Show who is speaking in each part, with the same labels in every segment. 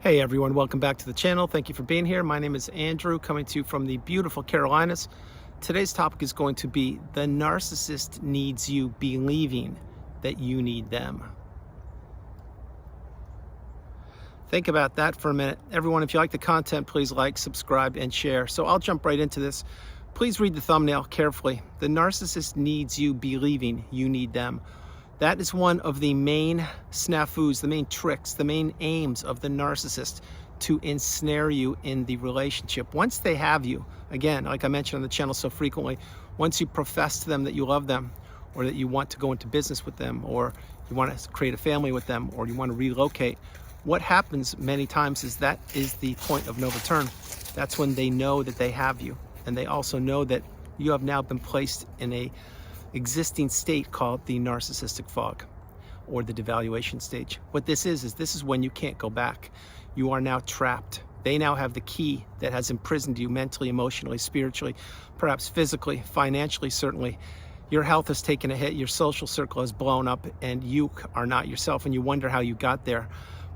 Speaker 1: Hey everyone, welcome back to the channel. Thank you for being here. My name is Andrew, coming to you from the beautiful Carolinas. Today's topic is going to be the narcissist needs you believing that you need them. Think about that for a minute. Everyone, if you like the content, please like, subscribe, and share. So I'll jump right into this. Please read the thumbnail carefully. The narcissist needs you believing you need them. That is one of the main snafus, the main tricks, the main aims of the narcissist, to ensnare you in the relationship. Once they have you, again, like I mentioned on the channel so frequently, once you profess to them that you love them, or that you want to go into business with them, or you want to create a family with them, or you want to relocate, what happens many times is that is the point of no return. That's when they know that they have you, and they also know that you have now been placed in a existing state called the narcissistic fog, or the devaluation stage. What this is when you can't go back. You are now trapped. They now have the key that has imprisoned you mentally, emotionally, spiritually, perhaps physically, financially, certainly. Your health has taken a hit, your social circle has blown up, and you are not yourself, and you wonder how you got there.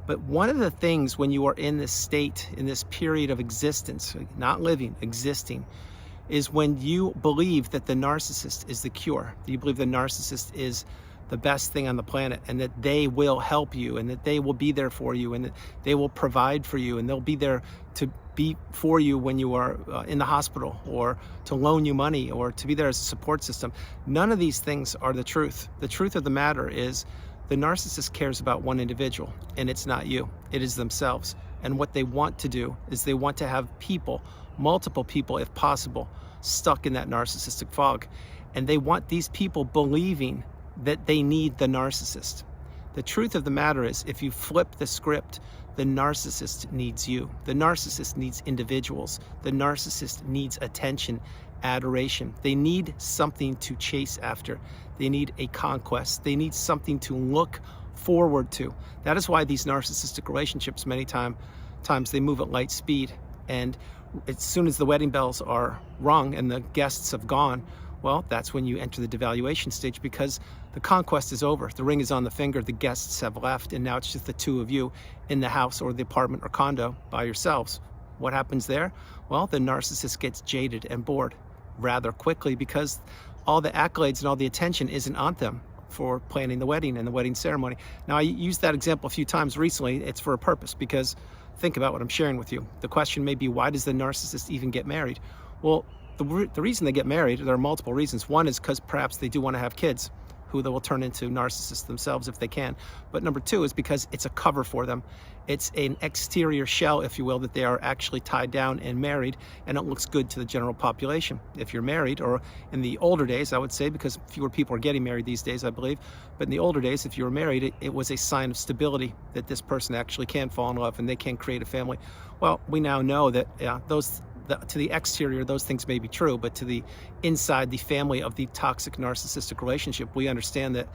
Speaker 1: But one of the things when you are in this state, in this period of existence, not living, existing, is when you believe that the narcissist is the cure. You believe the narcissist is the best thing on the planet, and that they will help you, and that they will be there for you, and that they will provide for you, and they'll be there to be for you when you are in the hospital, or to loan you money, or to be there as a support system. None of these things are the truth. The truth of the matter is the narcissist cares about one individual, and it's not you. It is themselves. And what they want to do is they want to have people, multiple people if possible, stuck in that narcissistic fog. And they want these people believing that they need the narcissist. The truth of the matter is, if you flip the script, the narcissist needs you. The narcissist needs individuals. The narcissist needs attention, adoration. They need something to chase after. They need a conquest. They need something to look forward to. That is why these narcissistic relationships many times they move at light speed, and as soon as the wedding bells are rung and the guests have gone, well, that's when you enter the devaluation stage, because the conquest is over. The ring is on the finger, the guests have left, and now it's just the two of you in the house or the apartment or condo by yourselves. What happens there? Well, the narcissist gets jaded and bored rather quickly, because all the accolades and all the attention isn't on them for planning the wedding and the wedding ceremony. Now, I used that example a few times recently. It's for a purpose, because think about what I'm sharing with you. The question may be, why does the narcissist even get married? Well, the reason they get married, there are multiple reasons. One is because perhaps they do want to have kids who they will turn into narcissists themselves if they can. But number two is because it's a cover for them. It's an exterior shell, if you will, that they are actually tied down and married, and it looks good to the general population. If you're married, or in the older days, I would say, because fewer people are getting married these days, I believe, but in the older days, if you were married, it was a sign of stability, that this person actually can fall in love and they can create a family. Well, we now know that to the exterior, those things may be true, but to the inside, the family of the toxic narcissistic relationship, we understand that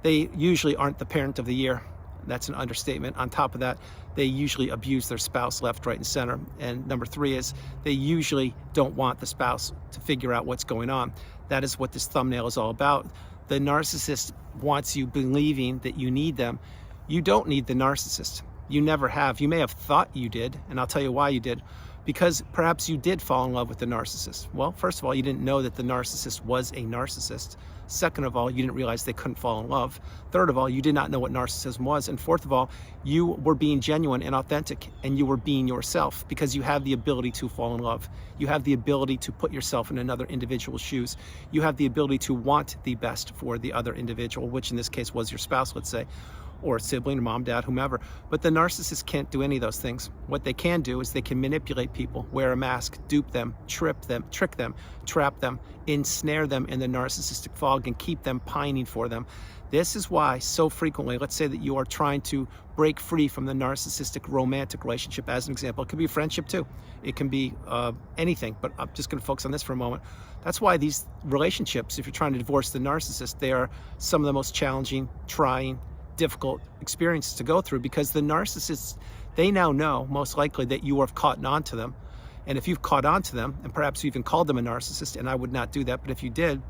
Speaker 1: they usually aren't the parent of the year. That's an understatement. On top of that, they usually abuse their spouse left, right, and center. And number three is they usually don't want the spouse to figure out what's going on. That is what this thumbnail is all about. The narcissist wants you believing that you need them. You don't need the narcissist. You never have. You may have thought you did, and I'll tell you why you did. Because perhaps you did fall in love with the narcissist. Well, first of all, you didn't know that the narcissist was a narcissist. Second of all, you didn't realize they couldn't fall in love. Third of all, you did not know what narcissism was. And fourth of all, you were being genuine and authentic, and you were being yourself, because you have the ability to fall in love. You have the ability to put yourself in another individual's shoes. You have the ability to want the best for the other individual, which in this case was your spouse, let's say, or a sibling, or mom, dad, whomever. But the narcissist can't do any of those things. What they can do is they can manipulate people, wear a mask, dupe them, trick them, trap them, ensnare them in the narcissistic fog, and keep them pining for them. This is why so frequently, let's say that you are trying to break free from the narcissistic romantic relationship, as an example. It could be a friendship too. It can be anything, but I'm just gonna focus on this for a moment. That's why these relationships, if you're trying to divorce the narcissist, they are some of the most challenging, trying, difficult experiences to go through, because the narcissists, they now know most likely that you have caught on to them. And if you've caught on to them, and perhaps you even called them a narcissist, and I would not do that, but if you did,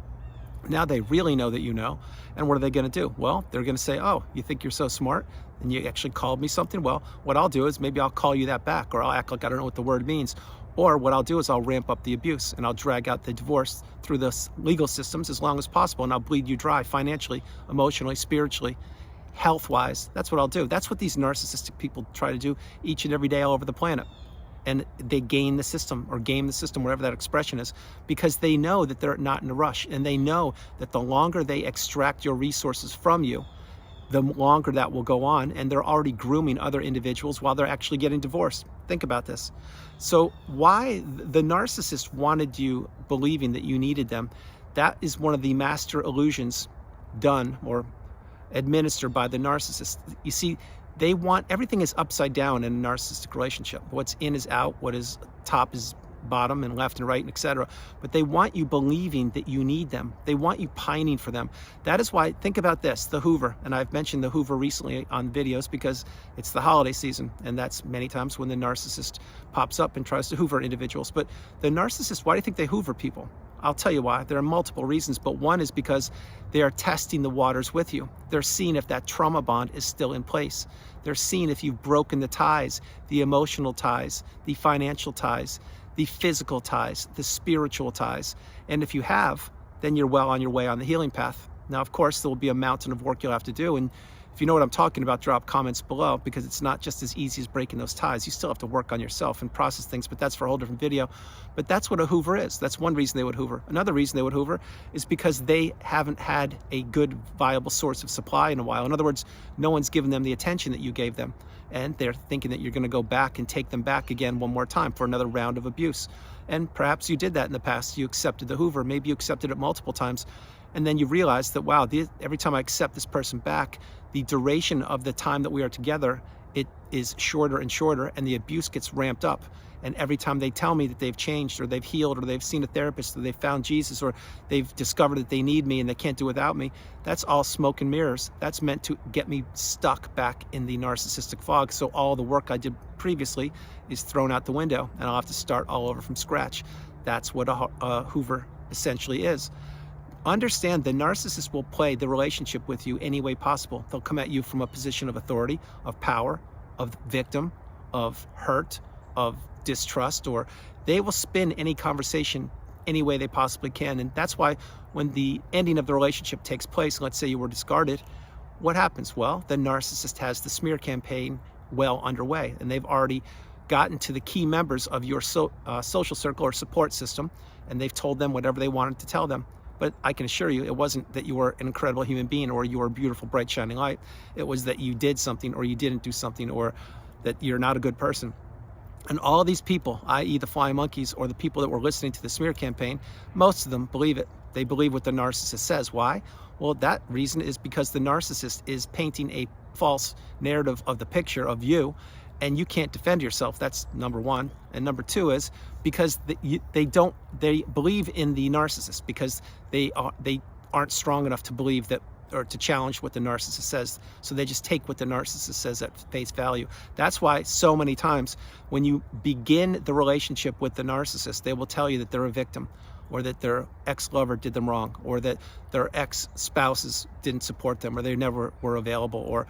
Speaker 1: Now they really know that you know. And what are they going to do? Well, they're going to say, oh, you think you're so smart and you actually called me something? Well, what I'll do is maybe I'll call you that back, or I'll act like I don't know what the word means. Or what I'll do is I'll ramp up the abuse and I'll drag out the divorce through the legal systems as long as possible. And I'll bleed you dry financially, emotionally, spiritually, health-wise. That's what I'll do. That's what these narcissistic people try to do each and every day all over the planet. And they game the system, whatever that expression is, because they know that they're not in a rush. And they know that the longer they extract your resources from you, the longer that will go on. And they're already grooming other individuals while they're actually getting divorced. Think about this. So why the narcissist wanted you believing that you needed them, that is one of the master illusions done or administered by the narcissist. You see, they want, everything is upside down in a narcissistic relationship. What's in is out, what is top is bottom, and left and right, and etc. But they want you believing that you need them. They want you pining for them. That is why, think about this, the Hoover, and I've mentioned the Hoover recently on videos because it's the holiday season, and that's many times when the narcissist pops up and tries to Hoover individuals. But the narcissist, why do you think they Hoover people? I'll tell you why. There are multiple reasons, but one is because they are testing the waters with you. They're seeing if that trauma bond is still in place. They're seeing if you've broken the ties, the emotional ties, the financial ties, the physical ties, the spiritual ties. And if you have, then you're well on your way on the healing path. Now, of course, there will be a mountain of work you'll have to do. And if you know what I'm talking about, drop comments below, because it's not just as easy as breaking those ties. You still have to work on yourself and process things, but that's for a whole different video. But that's what a Hoover is. That's one reason they would Hoover. Another reason they would Hoover is because they haven't had a good, viable source of supply in a while. In other words, no one's given them the attention that you gave them. And they're thinking that you're going to go back and take them back again one more time for another round of abuse. And perhaps you did that in the past. You accepted the Hoover. Maybe you accepted it multiple times. And then you realize that, wow, every time I accept this person back, the duration of the time that we are together, it is shorter and shorter, and the abuse gets ramped up. And every time they tell me that they've changed, or they've healed, or they've seen a therapist, or they've found Jesus, or they've discovered that they need me and they can't do without me, that's all smoke and mirrors. That's meant to get me stuck back in the narcissistic fog. So all the work I did previously is thrown out the window, and I'll have to start all over from scratch. That's what a Hoover essentially is. Understand the narcissist will play the relationship with you any way possible. They'll come at you from a position of authority, of power, of victim, of hurt, of distrust, or they will spin any conversation any way they possibly can. And that's why when the ending of the relationship takes place, let's say you were discarded, what happens? Well, the narcissist has the smear campaign well underway, and they've already gotten to the key members of your social circle or support system, and they've told them whatever they wanted to tell them. But I can assure you, it wasn't that you were an incredible human being or you were a beautiful, bright, shining light. It was that you did something or you didn't do something, or that you're not a good person. And all these people, i.e. the flying monkeys or the people that were listening to the smear campaign, most of them believe it. They believe what the narcissist says. Why? Well, that reason is because the narcissist is painting a false narrative of the picture of you, and you can't defend yourself. That's number one. And number two is because they believe in the narcissist because they aren't strong enough to believe that, or to challenge what the narcissist says. So they just take what the narcissist says at face value. That's why so many times when you begin the relationship with the narcissist, they will tell you that they're a victim, or that their ex-lover did them wrong, or that their ex-spouses didn't support them, or they never were available, or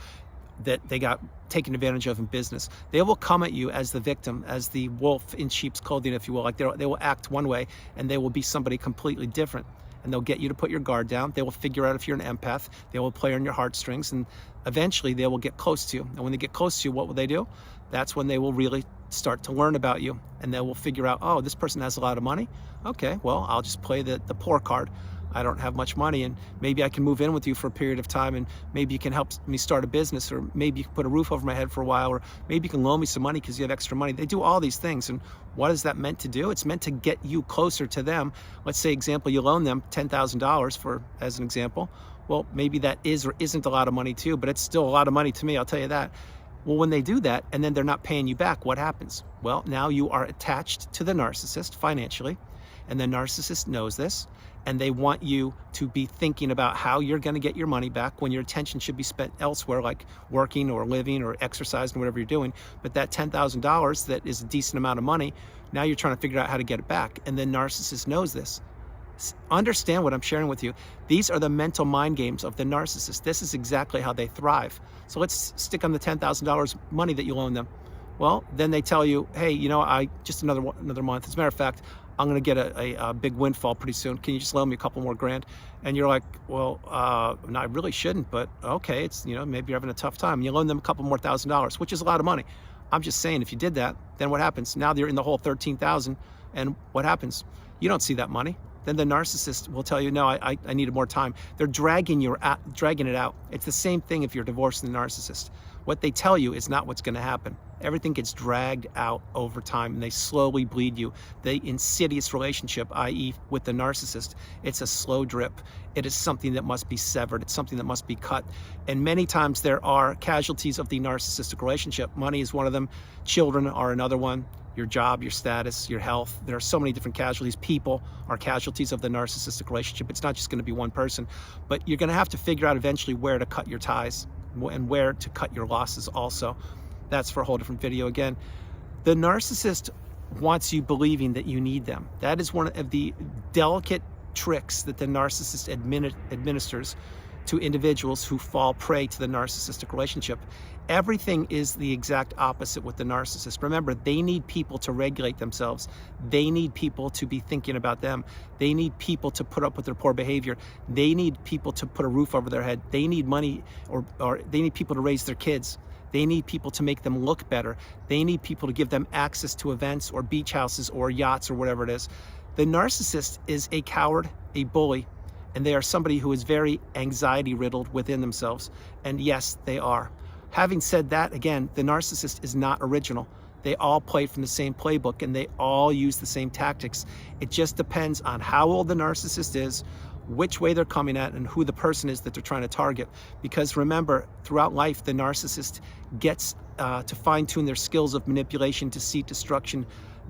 Speaker 1: that they got taken advantage of in business. They will come at you as the victim, as the wolf in sheep's clothing, if you will. Like they will act one way and they will be somebody completely different. And they'll get you to put your guard down. They will figure out if you're an empath. They will play on your heartstrings, and eventually they will get close to you. And when they get close to you, what will they do? That's when they will really start to learn about you, and they will figure out, oh, this person has a lot of money. Okay, well, I'll just play the poor card. I don't have much money, and maybe I can move in with you for a period of time, and maybe you can help me start a business, or maybe you can put a roof over my head for a while, or maybe you can loan me some money because you have extra money. They do all these things, and what is that meant to do? It's meant to get you closer to them. Let's say, example, you loan them $10,000 as an example. Well, maybe that is or isn't a lot of money to you, but it's still a lot of money to me, I'll tell you that. Well, when they do that, and then they're not paying you back, what happens? Well, now you are attached to the narcissist financially, and the narcissist knows this, and they want you to be thinking about how you're going to get your money back when your attention should be spent elsewhere, like working or living or exercising, whatever you're doing. But that $10,000 that is a decent amount of money, now you're trying to figure out how to get it back. And the narcissist knows this. Understand what I'm sharing with you. These are the mental mind games of the narcissist. This is exactly how they thrive. So let's stick on the $10,000 money that you loan them. Well, then they tell you, hey, you know, I just another month. As a matter of fact, I'm going to get a big windfall pretty soon. Can you just loan me a couple more grand? And you're like, well, no, I really shouldn't, but okay, it's, you know, maybe you're having a tough time. And you loan them a couple more $1,000, which is a lot of money. I'm just saying, if you did that, then what happens? Now they're in the whole 13,000, and what happens? You don't see that money. Then the narcissist will tell you, no, I needed more time. They're dragging it out. It's the same thing if you're divorcing the narcissist. What they tell you is not what's going to happen. Everything gets dragged out over time, and they slowly bleed you. The insidious relationship, i.e. with the narcissist, it's a slow drip. It is something that must be severed. It's something that must be cut. And many times there are casualties of the narcissistic relationship. Money is one of them. Children are another one. Your job, your status, your health. There are so many different casualties. People are casualties of the narcissistic relationship. It's not just going to be one person, but you're going to have to figure out eventually where to cut your ties and where to cut your losses also. That's for a whole different video again. The narcissist wants you believing that you need them. That is one of the delicate tricks that the narcissist administers to individuals who fall prey to the narcissistic relationship. Everything is the exact opposite with the narcissist. Remember, they need people to regulate themselves. They need people to be thinking about them. They need people to put up with their poor behavior. They need people to put a roof over their head. They need money, or they need people to raise their kids. They need people to make them look better. They need people to give them access to events or beach houses or yachts or whatever it is. The narcissist is a coward, a bully, and they are somebody who is very anxiety riddled within themselves. And yes, they are. Having said that, again, the narcissist is not original. They all play from the same playbook, and they all use the same tactics. It just depends on how old the narcissist is, which way they're coming at, and who the person is that they're trying to target. Because remember, throughout life, the narcissist gets to fine-tune their skills of manipulation, deceit, destruction,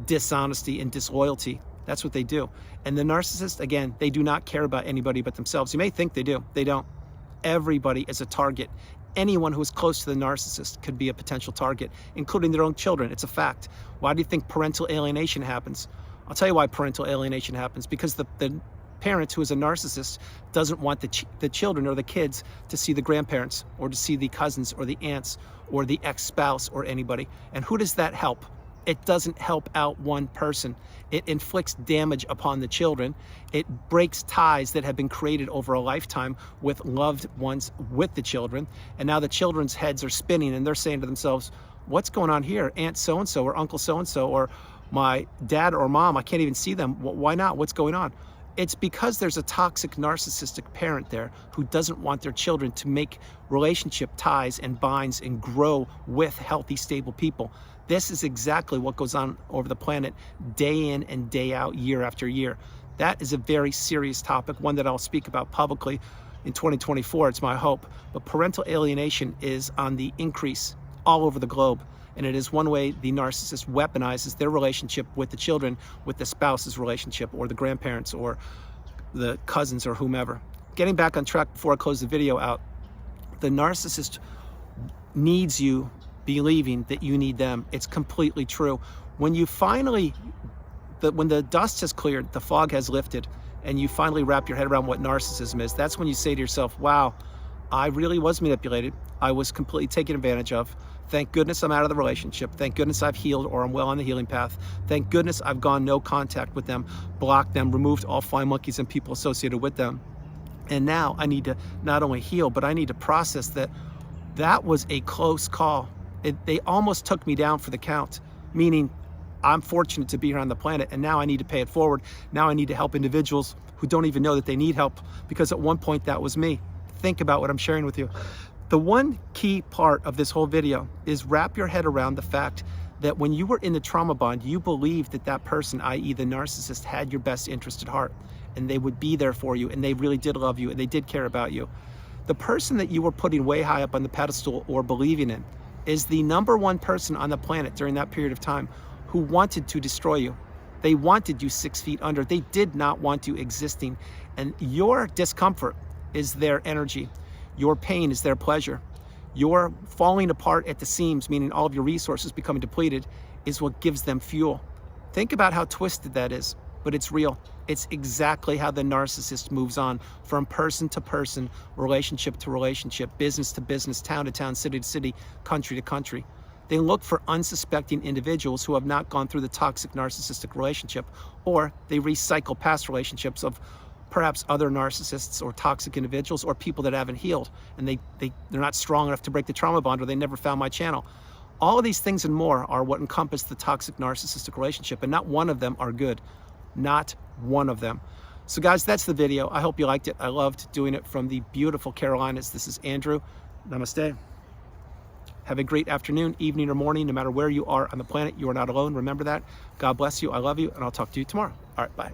Speaker 1: dishonesty, and disloyalty. That's what they do. And the narcissist, again, they do not care about anybody but themselves. You may think they do. They don't. Everybody is a target. Anyone who is close to the narcissist could be a potential target, including their own children. It's a fact. Why do you think parental alienation happens? I'll tell you why parental alienation happens. Because the parent who is a narcissist doesn't want the children or the kids to see the grandparents, or to see the cousins or the aunts or the ex-spouse or anybody. And who does that help? It doesn't help out one person. It inflicts damage upon the children. It breaks ties that have been created over a lifetime with loved ones with the children. And now the children's heads are spinning, and they're saying to themselves, what's going on here? Aunt so-and-so or Uncle so-and-so or my dad or mom, I can't even see them. Why not? What's going on? It's because there's a toxic narcissistic parent there who doesn't want their children to make relationship ties and binds and grow with healthy, stable people. This is exactly what goes on over the planet day in and day out, year after year. That is a very serious topic, one that I'll speak about publicly in 2024, it's my hope. But parental alienation is on the increase all over the globe. And it is one way the narcissist weaponizes their relationship with the children, with the spouse's relationship, or the grandparents, or the cousins, or whomever. Getting back on track before I close the video out, the narcissist needs you believing that you need them. It's completely true. When you finally, when the dust has cleared, the fog has lifted, and you finally wrap your head around what narcissism is, that's when you say to yourself, wow, I really was manipulated. I was completely taken advantage of. Thank goodness I'm out of the relationship. Thank goodness I've healed, or I'm well on the healing path. Thank goodness I've gone no contact with them, blocked them, removed all flying monkeys and people associated with them. And now I need to not only heal, but I need to process that that was a close call. They almost took me down for the count, meaning I'm fortunate to be here on the planet, and now I need to pay it forward. Now I need to help individuals who don't even know that they need help, because at one point that was me. Think about what I'm sharing with you. The one key part of this whole video is wrap your head around the fact that when you were in the trauma bond, you believed that that person, i.e. the narcissist, had your best interest at heart, and they would be there for you, and they really did love you, and they did care about you. The person that you were putting way high up on the pedestal or believing in is the #1 person on the planet during that period of time who wanted to destroy you. They wanted you 6 feet under. They did not want you existing, and your discomfort is their energy. Your pain is their pleasure. Your falling apart at the seams, meaning all of your resources becoming depleted, is what gives them fuel. Think about how twisted that is. but it's real. It's exactly how the narcissist moves on from person to person, relationship to relationship, business to business, town to town, city to city, country to country. They look for unsuspecting individuals who have not gone through the toxic narcissistic relationship, or they recycle past relationships of perhaps other narcissists or toxic individuals or people that haven't healed, and they're not strong enough to break the trauma bond, or they never found my channel. All of these things and more are what encompass the toxic narcissistic relationship, and not one of them are good. Not one of them. So guys, that's the video. I hope you liked it. I loved doing it from the beautiful Carolinas. This is Andrew. Namaste. Have a great afternoon, evening, or morning, no matter where you are on the planet. You are not alone. Remember that. God bless you. I love you, and I'll talk to you tomorrow. All right, bye.